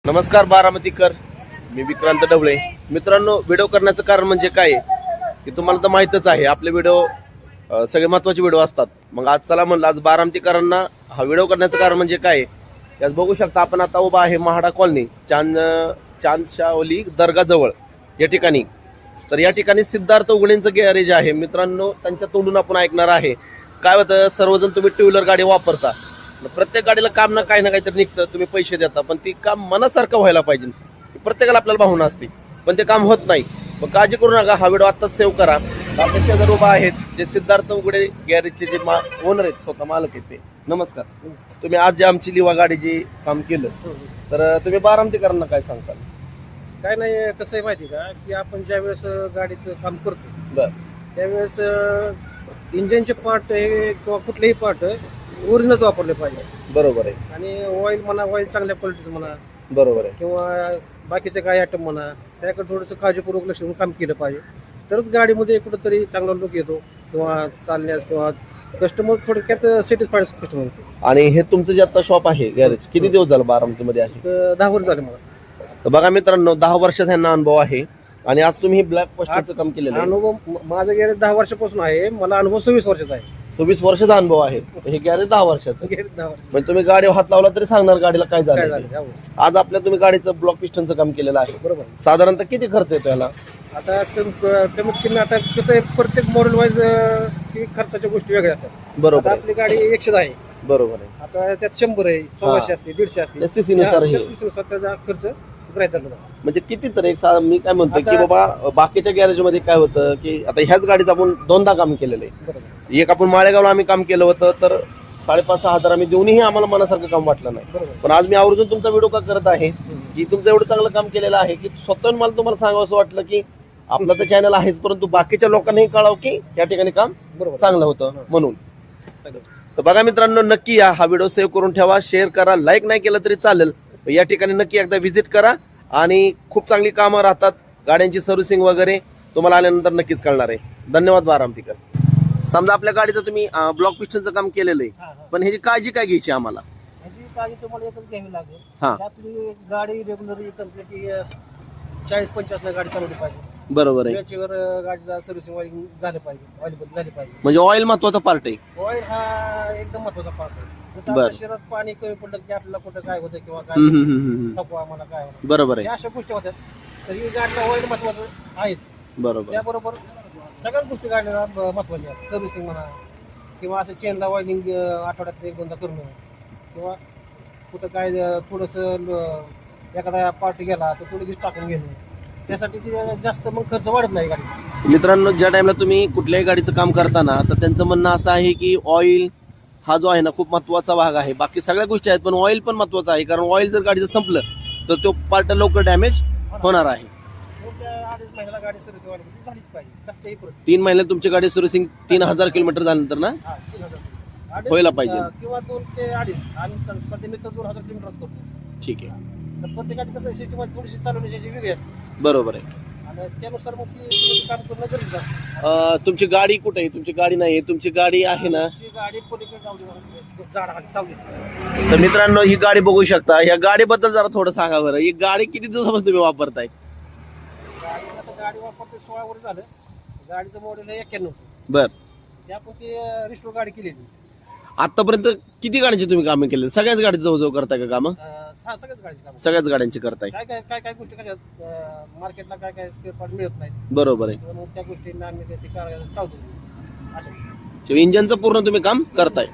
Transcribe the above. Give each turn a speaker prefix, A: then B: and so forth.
A: नमस्कार बारामतीकर, मी विक्रांत ढवळे. मित्रांनो, व्हिडिओ करण्याचं कारण म्हणजे काय की तुम्हाला तर माहीतच आहे, आपले व्हिडिओ सगळे महत्त्वाचे व्हिडिओ असतात. मग आज चला म्हणलं, आज बारामतीकरांना हा व्हिडिओ करण्याचं कारण म्हणजे काय. यात बघू शकता आपण आता उभा आहे महाडा कॉलनी, चांदशावली दर्गाजवळ या ठिकाणी. तर या ठिकाणी सिद्धार्थ उगडेंचं गॅरेज आहे. मित्रांनो, त्यांच्या तोंडून आपण ऐकणार आहे. काय होतं, सर्वजण तुम्ही टू व्हीलर गाडी वापरता, प्रत्येक गाडीला काम ना काही ना काहीतरी निघतं, तुम्ही पैसे देता, पण ती काम मनासारखं व्हायला पाहिजे. प्रत्येकाला आपल्याला भावना असते, पण ते काम होत नाही. मग काळजी करू नका, हा व्हिडिओ आत्ताच सेव्ह करा. आपल्या शेजार उभा आहेत जे सिद्धार्थ उगडे गॅरेजचे जे ओनर आहेत, स्वतः मालक आहेत ते. नमस्कार. तुम्ही आज जे आमची लिवा गाडी जे काम केलं, तर तुम्ही बारामतीकरांना काय सांगताल?
B: काय नाही, कसं आहे माहिती का, की आपण ज्यावेळेस गाडीचं काम करतो
A: बर,
B: त्यावेळेस इंजिनचे पार्ट हे किंवा कुठलेही पार्ट ओरिजिनलच वापरले पाहिजे.
A: बरोबर आहे.
B: आणि ऑइल म्हणा, ऑइल चांगल्या क्वालिटीचं म्हणा,
A: बरोबर आहे.
B: किंवा बाकीचे काही आयटम म्हणा, त्याकडे थोडंसं काळजीपूर्वक लक्ष देऊन काम केलं पाहिजे. तरच गाडीमध्ये कुठंतरी चांगला लुक येतो, किंवा चालण्यास किंवा कस्टमर थोडक्यात सॅटिस्फाईड कस्टमर होतो.
A: आणि हे तुमचं जे आता शॉप आहे गॅरेज, किती दिवस झालं बारामतीमध्ये आहे?
B: तर 10 वर्ष झाले मला.
A: तर बघा मित्रांनो, 10 वर्षाचा ह्यांना अनुभव आहे. आणि आज तुम्ही ब्लॅक पोस्टरचं काम केलेलं आहे.
B: अनुभव माझं गॅरेज 10 वर्षापासून आहे, मला अनुभव 26 वर्षाचा आहे.
A: 26 वर्षाचा अनुभव आहे. हे गॅरेज 10 वर्षाचं.
B: गॅरेज 10 वर्ष
A: म्हणजे तुम्ही गाडीवर हात लावला तरी सांगणार गाडीला काय
B: काय
A: झालं.
B: झालं, हो.
A: आज आपल्या तुम्ही गाडीचं ब्लॉक पिस्टनचं काम केलेलं आहे.
B: बरोबर.
A: साधारणतः किती खर्च येतो याला?
B: आता कमीत कमी आता कसं आहे, प्रत्येक मॉडेल वाईज खर्चाच्या गोष्टी वेगळ्या असतात.
A: बरोबर
B: आता
A: आहे.
B: आपली गाडी 110 आहे,
A: बरोबर आहे.
B: आता त्यात 100 आहे, 100 असते, 150 असते.
A: त्या CC नुसार हे.
B: त्या CC नुसार त्याचा खर्च गृहीत धरला जातो.
A: म्हणजे किती तर मी काय म्हणतोय की
B: आता-
A: बाबा, बाकीच्या गॅरेज मध्ये काय होतं की आता ह्याच गाडीचं आपण 2दा काम केलेलं आहे.
B: बरोबर
A: एक आपण माळेगावला आम्ही काम केलं होतं, तर 5,500-6 हजार आम्ही देऊनही आम्हाला मनासारखं काम वाटलं नाही.
B: बरोबर.
A: पण आज मी आवर्जून तुमचा व्हिडिओ का करत आहे की तुमचं एवढं चांगलं काम केलेलं आहे की स्वतःहून मला तुम्हाला सांगावं असं वाटलं की आपलं तर चॅनल आहेच, परंतु बाकीच्या लोकांनाही कळावं की या ठिकाणी काम
B: बरोबर
A: चांगलं होतं म्हणून. तर बघा मित्रांनो, नक्की या हा व्हिडिओ सेव्ह करून ठेवा, शेअर करा, लाईक नाही केलं तरी चालेल. या ठिकाणी नक्की एकदा व्हिजिट करा. आणि खूप चांगली कामं राहतात, गाड्यांची सर्व्हिसिंग वगैरे तुम्हाला आल्यानंतर नक्कीच कळणार आहे. धन्यवाद बारामतीकर. समजा आपल्या गाडीचं तुम्ही ब्लॉक पिस्टनचं काम केलेलं आहे, पण ह्याची काळजी काय घ्यायची आम्हाला?
B: ह्याची काळजी तुम्हाला एकच घ्यावी लागेल.
A: हा.
B: की आपली गाडी रेग्युलर कम्प्लीट 40-50 गाडी चालवली पाहिजे.
A: बरोबर आहे.
B: त्याच्यावर गाडीचा सर्व्हिसिंग ऑइलिंग झालं पाहिजे, ऑइल बदल झाली पाहिजे.
A: म्हणजे ऑइल महत्वाचा पार्ट आहे.
B: ऑइल हा एकदम महत्वाचा पार्ट आहे. जसं
A: बरं.
B: आपल्या शरीरात पाणी कमी पडलं की आपल्याला कुठं काय होतं, किंवा काय थकवा म्हणा, काय होतं,
A: बरोबर आहे.
B: या अशा गोष्टी होतात. तर ही गाडीला ऑइल महत्वाचं आहेच.
A: बरोबर.
B: त्याबरोबर सगळ्याच गोष्टी गाडीला महत्वाच्या आहेत. सर्व्हिसिंग म्हणा, किंवा असं चेनला ऑइलिंग आठवड्यात 1-2दा करणं, किंवा कुठं काय थोडंसं एखादा पार्ट गेला तर थोडी टाकून घेणं. त्यासाठी ती जास्त मग खर्च वाढत नाही गाडीचा.
A: मित्रांनो, ज्या टाइमला तुम्ही कुठल्याही गाडीचं काम करताना, तर त्यांचं म्हणणं असं आहे की ऑइल हा जो आहे ना, खूप महत्वाचा भाग आहे. बाकी सगळ्या गोष्टी आहेत, पण ऑइल पण महत्वाचा आहे. कारण ऑइल जर गाडीचं संपलं तर तो पार्ट लवकर डॅमेज होणार आहे.
B: 2-2.5 महिन्याला गाडी सर्व्हिसिंग झालीच पाहिजे, कसल्याही परिस्थितीत.
A: 3 महिन्यात तुमची गाडी सर्व्हिसिंग 3000 किलोमीटर झाल्यानंतर ना
B: 3,000
A: व्हायला पाहिजे.
B: किंवा 2 ते 2.5. आणि सध्या मी तर 2000 किलोमीटर करतो.
A: ठीक आहे.
B: तर प्रत्येकाची कसं सिस्टम थोडीशी चालवण्याची वेगळी असते,
A: बरोबर आहे.
B: आणि त्यानुसार मग ती काम करणं गरजेचं असतं.
A: तुमची गाडी कुठे आहे? तुमची गाडी नाही, तुमची गाडी आहे ना.
B: ती गाडी पलीकडे जाऊ दे, झाड खाली सावली.
A: तर मित्रांनो, ही गाडी बघू शकता. या गाडीबद्दल जरा थोडं सांगा बरं. ही गाडी किती दिवसापासून तुम्ही वापरताय?
B: गाडी वापरते 16 वर्ष झालं. गाडीचं मॉडेल आहे 91चं.
A: बर.
B: ते आपण ती रिस्टोर गाडी केलेली.
A: आतापर्यंत किती गाड्यांची तुम्ही कामं केली? सगळ्याच गाडी जवळजवळ करताय का कामं?
B: सगळ्याच गाडीची काम.
A: सगळ्याच गाड्यांची करताय.
B: काय काय काय काय गोष्टी कशा मार्केटला काय काय स्पेअर पार्ट मिळत नाही,
A: बरोबर आहे.
B: म्हणून त्या गोष्टींना आम्ही ते टाळतो. असं
A: इंजनचं पूर्ण तुम्ही काम करताय.